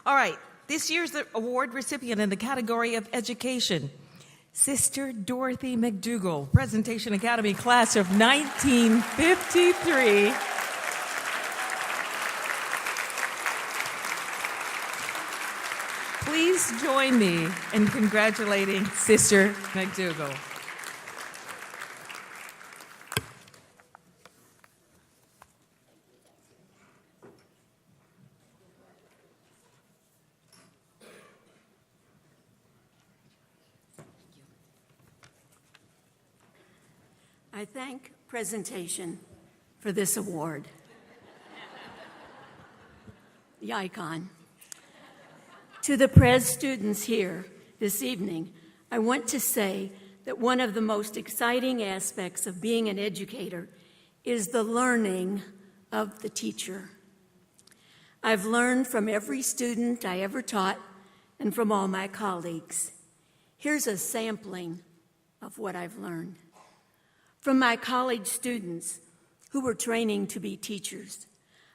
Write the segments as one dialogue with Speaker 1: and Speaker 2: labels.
Speaker 1: All right, this year's award recipient in the category of education, Sister Dorothy MacDougall, Presentation Academy class of 1953. Please join me in congratulating Sister MacDougall.
Speaker 2: I thank Presentation for this award. The icon. To the Pres students here this evening, I want to say that one of the most exciting aspects of being an educator is the learning of the teacher. I've learned from every student I ever taught and from all my colleagues. Here's a sampling of what I've learned. From my college students who were training to be teachers,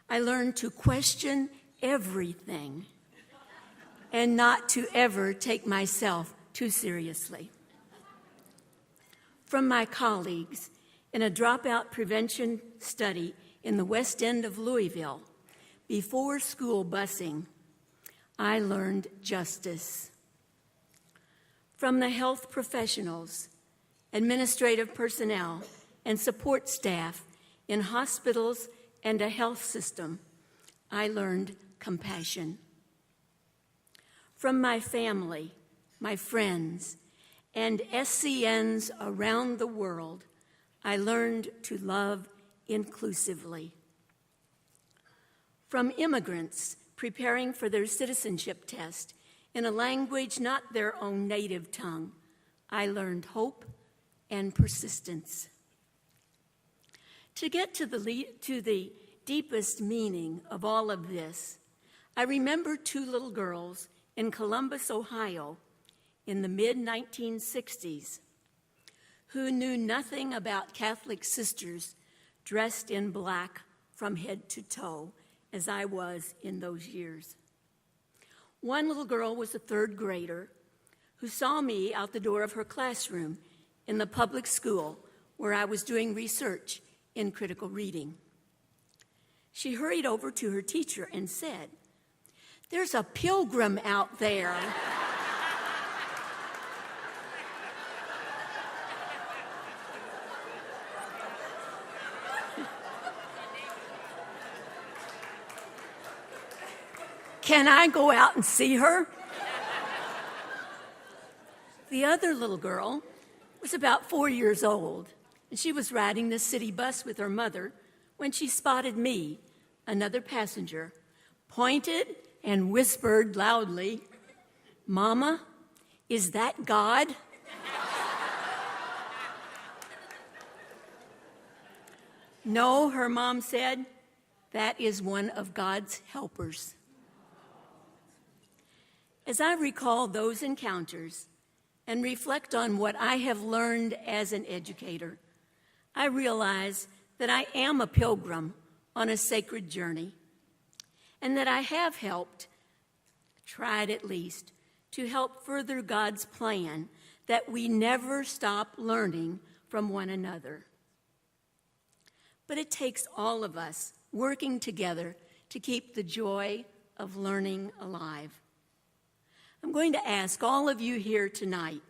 Speaker 2: I learned to question everything and not to ever take myself too seriously. From my colleagues in a dropout prevention study in the West End of Louisville, before school busing, I learned justice. From the health professionals, administrative personnel, and support staff in hospitals and a health system, I learned compassion. From my family, my friends, and SCNs around the world, I learned to love inclusively. From immigrants preparing for their citizenship test in a language not their own native tongue, I learned hope and persistence. To get to the deepest meaning of all of this, I remember two little girls in Columbus, Ohio, in the mid-1960s, who knew nothing about Catholic sisters dressed in black from head to toe, as I was in those years. One little girl was a third grader who saw me out the door of her classroom in the public school where I was doing research in critical reading. She hurried over to her teacher and said, "There's a pilgrim out there." Can I go out and see her? The other little girl was about 4 years old, and she was riding the city bus with her mother when she spotted me, another passenger, pointed and whispered loudly, "Mama, is that God?" "No," her mom said, "that is one of God's helpers." As I recall those encounters and reflect on what I have learned as an educator, I realize that I am a pilgrim on a sacred journey, and that I have helped, tried at least, to help further God's plan that we never stop learning from one another. But it takes all of us working together to keep the joy of learning alive. I'm going to ask all of you here tonight,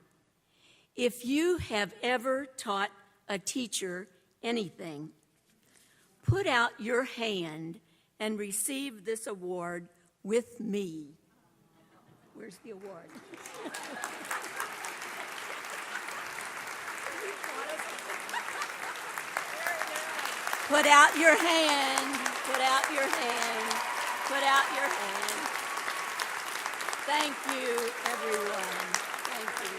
Speaker 2: if you have ever taught a teacher anything, put out your hand and receive this award with me. Where's the award? Put out your hand. Put out your hand. Put out your hand. Thank you, everyone. Thank you.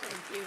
Speaker 2: Thank you.